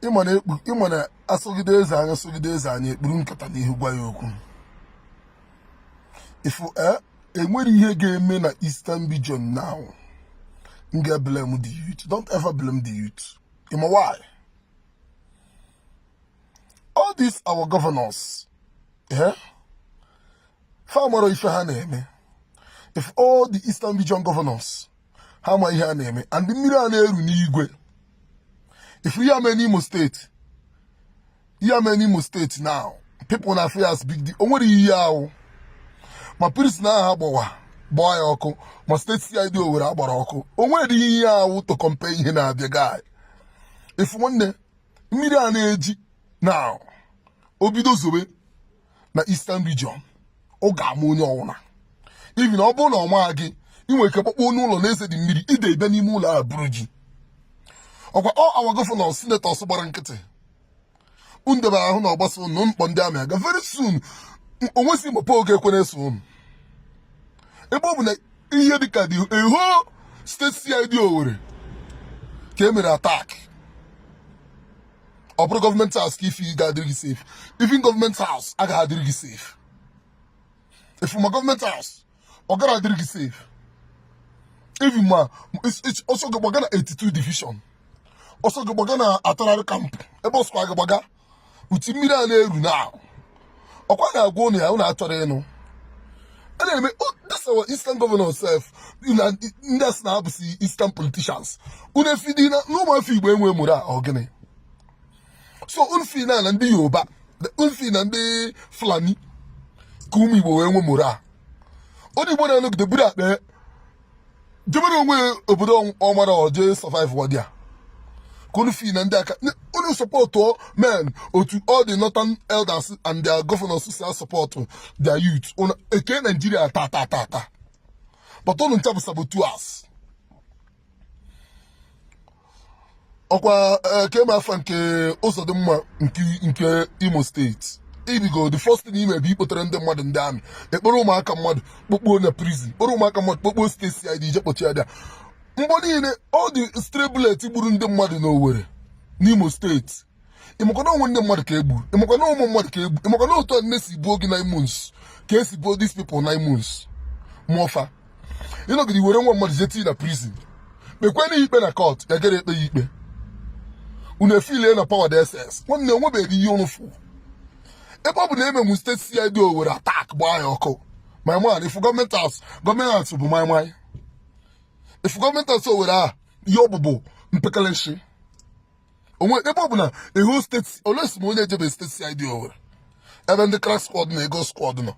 ịmana asọgide eze anya ekpuru nkata n'ihu gwa ya okwu. Ifu enwere ihe ga-eme na Eastern region now. Nga blame the youth. Don't ever blame the youth. You know why? All these our governors, farmer if name. If all the Eastern region governors, how my name, and the millionaire Nigwe. If we are many Imo State, now, people na fear as big deal. Only year, my priest na habawa, boy oko, my state CID over abaroko. Only year to compare him na the guy. If one day, millionaire now, obido zobe na Eastern region, oga mo ona. Even obo na omagi, inwe kepokpo n'ụlọ na-ese di mmiri ide ibe n'ime ụlọ a buruji. Okwa all our governors, senators gbara nkịtị. Undebe ahụ na ọgbasa unu mkpọ ndị amị aga very soon. Onwesi mpopo oge ekwene so unu. Ebe ọ bụ na ihe dịka dị eho state CID Owerri ka emere attack. Ọ bụrụ government house ka ife ga-adịrị gị safe. Even government house agaghị adịrị gị safe. If my government house ọ gara adịrị gị safe. Even ma it's also gbaga na 82 division. Also gbaga na Atarari camp. Ebe ọsọ gbaga uti mmiri a na-eru now. Ọkwa na-agwa unu ya unu achọrọ ịnụ. Anyway, that's our Eastern governor self. That's na abụsị Eastern politicians. Unu fidi na n'ụmụ afọ Igbo enwe mụrụ a ogene. So unu fi na ndị Yoruba, unu fi na ndị Fulani ka ụmụ Igbo wee nwe mụrụ a. Onye Igbo na-anọgide buru akpa jemere onwe obodo ọmara oje survive wadia. Kunu fi na ndị aka unu support men to all the northern elders and their governors who support their youth. Eke Nigeria ta. But unu nchabu saboteurs. Okwa kema afa nke Uzodimma nke Imo State. Ibigo the first thing ime bi ikpotere ndị mmadụ ndị amị. Ekporo ụmụaka mmadụ kpokpo na prison. Kporo ụmụaka mmadụ kpokpo state CID je kpochi ada. Mgbe niile all the stray bullets gburu ndị mmadụ n'Owerri n'Imo State. Ịmakwana onwe ndị mmadụ ka egbu. Ịmakwana ụmụ mmadụ ka egbu. Ịmakwana otu nne si gbuo gị 9 months. Ka esi gbuo these people 9 months. Mụọfa. Ịnọgide were nwa mmadụ jeti na prison. Kpekwana ikpe na court ya gere ekpe ya ikpe. Unu efile na power DSS. Nwanne onwebeghị ihe unu fụ. Ebe ọ bụ na eme state CID Owerri attack gbaa ya ọkụ. My man, if government house bụ my. If government house Owerri ihe ọbụbụ mpekeleshi. Onwe ebe ọ bụ na eho state olesi ma onye ejebe state CID Owerri. Ebe ndị crack squad na ego squad nọ.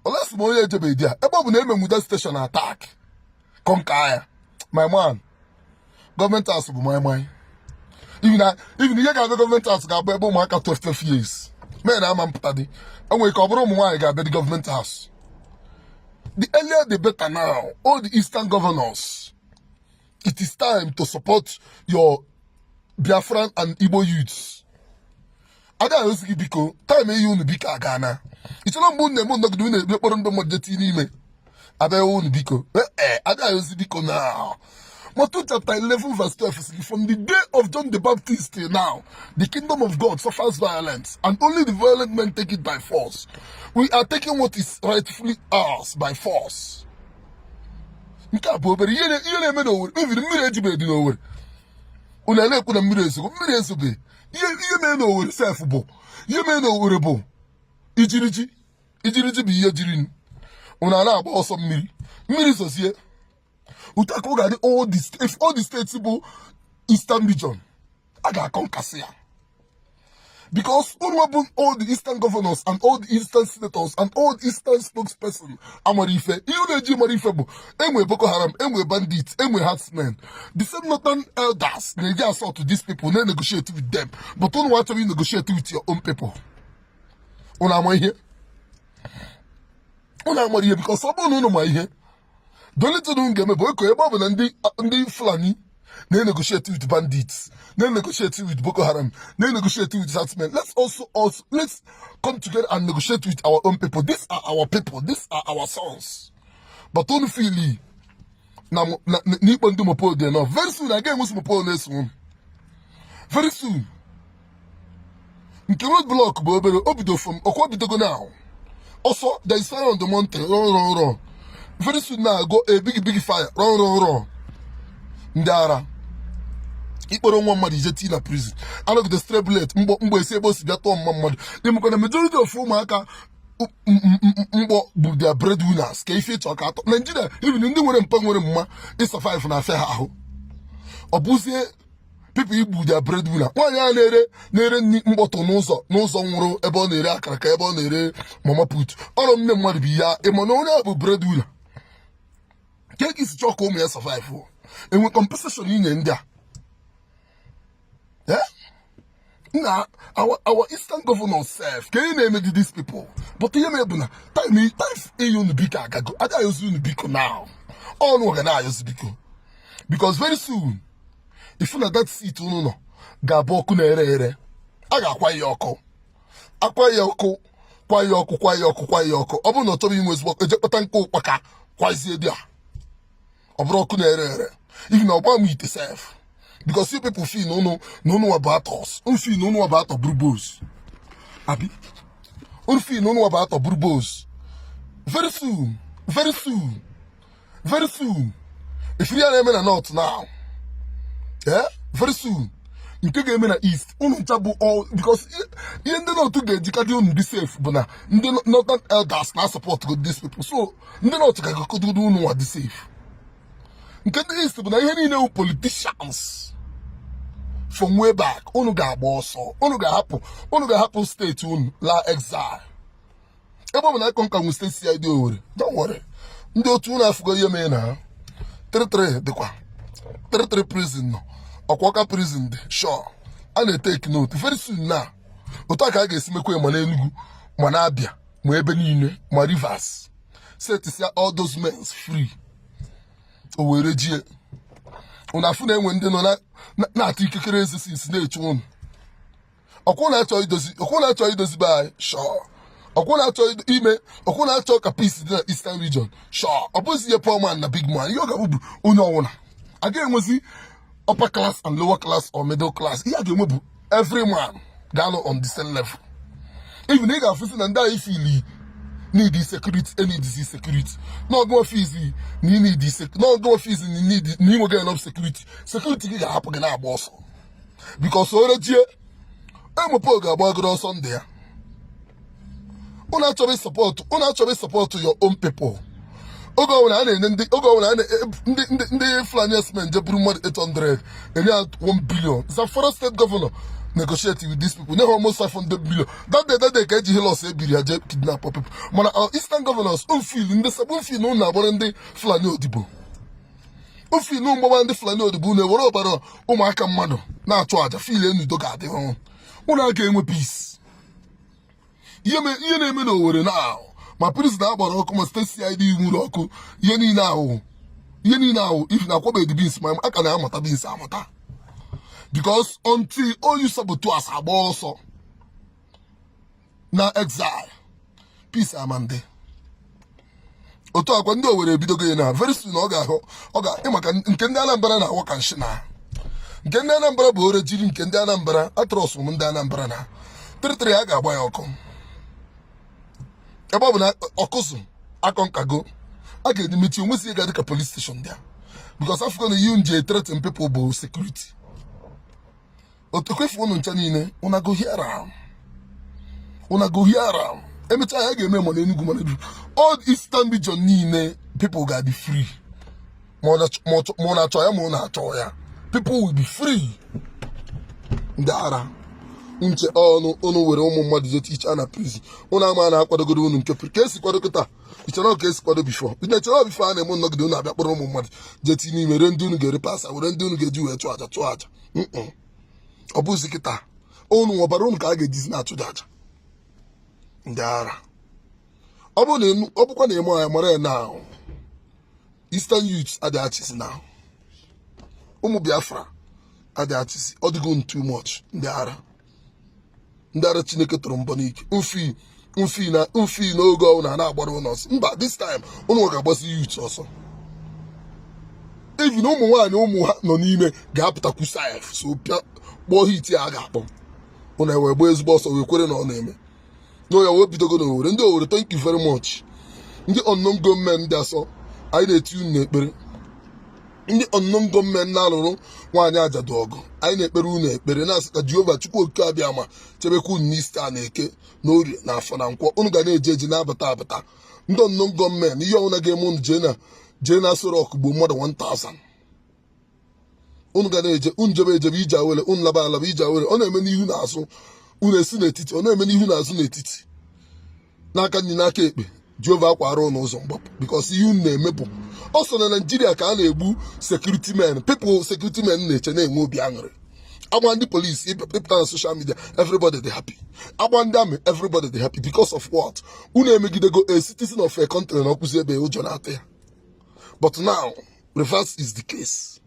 Olesi ma onye ejebe di ya. Ebe ọ bụ na eme that station attack. Konka ya. My man, government house bụ my. Even ihe ga-abịa government house ga-abụ ebe ụmụaka 12 years. Men ama mpụta dị. Enwere ka ọ bụrụ ụmụ nwaanyị ga-abịa the government house. The earlier the better now. All the Eastern governors, it is time to support your Biafran and Igbo youths. Ada yozigi biko, time eyi unu biko agana. Ichelo mbu nne mbu nogide unu ekporo ndị mmadụ jeti n'ime. Ada unu biko. Ada yozigi biko now. Matthew chapter 11 verse 12 is from the day of John the Baptist till now, the kingdom of God suffers violence, and only the violent men take it by force. We are taking what is rightfully ours by force. Nke a bụ obere ihe na-eme n'Owerri. Even mmiri ejibe dị n'Owerri. Unu na-ekwu na mmiri ezobe. Ihe mee n'Owerri sef bụ. Ihe mee n'Owerri bụ ijiriji. Ijiriji bụ ihe jiri. Unu na-agba ọsọ mmiri. Mmiri zozie. If all the states bụ Eastern region, I got conquer. Because all the Eastern governors and all the Eastern senators and all the Eastern spokespersons are Marife. You Marife bụ enwe Boko Haram, enwe bandits, enwe herdsmen. The same northern elders, they get assault to these people, they negotiate with them. But don't want to negotiate with your own people. Una here. Because someone no here. The only thing game boy ko ebe na ndị Fulani they negotiate with bandits, they negotiate with Boko Haram, they negotiate with herdsmen. Let's come together and negotiate with our own people. These are our people, these are our sons. But don't feel na ni bandu mopo de no. Very soon again we mopo next one. very soon nke road block bụ obere obido from ọkwa bidogo now also there is fire on the mountain run very soon now go a big fire run ndị ara ikporo nwa mmadụ ije tii na prison anọgide stray bullet mgbe esi ebe o si bịa tụọ mma mmadụ ịmụkọ na majority of ụmụaka mkpọ bụ their breadwinners ka ife ịchọ ka atọ Nigeria even ndị nwere mpa nwere mma ịsurvive na afịa ha ahụ ọ bụzie people igbu their breadwinner nwaanyị a na-ere nri mkpọtụ n'ụzọ nwụrụ ebe ọ na-ere akara ka ebe ọ na-ere mama put ọrụ nne mmadụ bụ ya ịma na onye a bụ breadwinner ka esi chọọ ka ụmụ ya survive enwe compensation inye ndị a our Eastern governors self can you name these people but you may be time unu biko agago ada yozu unu biko now all no gana yozu biko because very soon if you na that seat unu no ga bo ku na ere aga akwa ya ọkụ ọ bụ na ọtọ bi nwezi ọkụ ejekpata nke ụkpaka kwazie dia ọ bụrụ ọkụ na ere even ọgba mu ite self because you people feel no about us. You feel no about the brubos. Abi? You feel no about the brubos. Very soon. If you are in north now, yeah, very soon. You take them in the east. All because you end up to get you be safe, but now not that elders now support to these people. So you not to do no what safe. You get the east, but now you know politicians. From way back, unu ga-agba ọsọ, unu ga-hapụ state unu la exile. Ebe ọ bụ na ịkọ nka state CID Owerri, don't worry. Ndị otu unu afụgo ihe mee na 33 dịkwa 33 prison nọ ọkwaka prison dị sure a na-etake note very soon na otu a ka a ga-esi mekwe ma n'Enugu ma n'Abịa ma ebe niile ma Rivers set all those men free Owerri jie unu afụ na-enwe ndị nọ na-atụ ikikere ezi sinsi na-eche unu ọkwụ na-achọ idozi be anyị sure ọkwụ na-achọ ka peace dị na Eastern region sure ọ bụzi ihe poor man na big man ihe ọ ga-abụ onye ọwụna a ga-enwezi upper class and lower class or middle class ihe a ga-enwe bụ every man ga-anọ on the same level even ị ga-afụsi na ndị anyị fili need security n'ọgụ ọfiisi na inwega enough security gị ga-ahapụ gị na-agba ọsọ because orejie emepe ga-agbagoro ọsọ ndị ya unu achọghị support your own people oge ọbụla a na-enye ndị Fulani men je buru mmadụ 800 enye ya 1 billion Zamfara state governor negotiate with these people. They almost 500 million. That day ka eji helos ebiri ya je kidnap people. Mana our Eastern governors feel in the same feel no na gbara ndị Fulani odibo. Feel no mgbawa ndị Fulani odibo na ewere ọbara ụmụaka mmadụ na-achụ aja feel enudo ga-adị ọnwụ. Ụlọ aka enwe peace. Ihe na-eme na Owerri na ma prison na-agbara ọkụ ma state CID nwere ọkụ ihe niile ahụ if na akwabe the beans ma aka na-amata beans amata. Because until all you saboteurs agba ọsọ na exile peace amande otu akwa ndị Owerri ebidogo na very soon ọ ga maka nke ndị Anambra na waka nshi na nke ndị Anambra bụ orejiri nke ndị Anambra atros ndị Anambra na 33 a ga-agba ya ọkụ ebe ọ bụ na ọkụzụ akọ nkago a ga-edi mechi onwesi ga dịka police station there because Africa na you nje threaten people bụ security otukwefu unu ncha niile una go here emecha ya ga-eme ma n'Enugu ma n'Enugu all Eastern region niile people ga be free ma na-achọ ya ma ọ na-achọ ya people will be free ndị ara nche ọnụ were ụmụ mmadụ je teach na prison unu ama na-akwadogoro unu nke ka esi kwado kịta ichọrọ ka esi kwado before a na-eme nnọgide unu abịa kpọrọ ụmụ mmadụ je tinye ime re ndị unu ga-ere pasa were ndị unu ga-eji wee chụọ aja ọ bụzi kịta unu ọbara unu ka a ga-ejizi na-achụ aja ndị ara ọ bụkwa na eme anya mara ya na Eastern youths adịghị achịzi na ụmụ Biafra adịghị achịzi ọ dịgo too much ndị ara Chineke tụrụ mbọ n'ike mfi n'oge ọnwụ na-agbara ụnọ ọsọ mba this time unu ga-agbasi youths ọsọ even ụmụ nwaanyị ụmụ ha nọ n'ime ga-apụtakwu sef so kpọọ hit ya a ga-akpọ ụna wee gbaa ezigbo ọsọ wee kwere na ọ na-eme n'oya wee bidogo n'Owerri ndị Owerri thank you very much ndị unknown gọọmenti ndị asọ anyị na-eti unu n'ekpere ndị unknown gọọmenti na-alụrụ nwaanyị ajadu ọgụ anyị na-ekpere unu ekpere na-asị ka Jehova Chukwu okike abịa ma chebekwa unu n'Easter a na-eke n'Orie na Afọ na Nkwọ unu ga na-eje eji na-abata abata ndị unknown gọọmenti ihe ọbụla ga-eme unu jee na Aso Rock gbuo mmadụ 1000 unu ga na-eje unu jebe ejebe ije awere unu laba alaba ije awere ọ na-eme n'ihu na-azụ unu esi n'etiti ọ na-eme n'ihu na-azụ n'etiti n'aka nyi n'aka ekpe Jehova akwara ụnụ ụzọ mgbapụ because ihe unu na-eme bụ ọ so na Naijiria ka a na-egbu security men people security men na-eche na-enwe obi aṅụrị agba ndị polisi ịpụta na social media everybody dey happy agba ndị amị everybody dey happy because of what unu emegidego a citizen of a country na ọkwụzi ebe ụjọ na-atụ ya but now reverse is the case.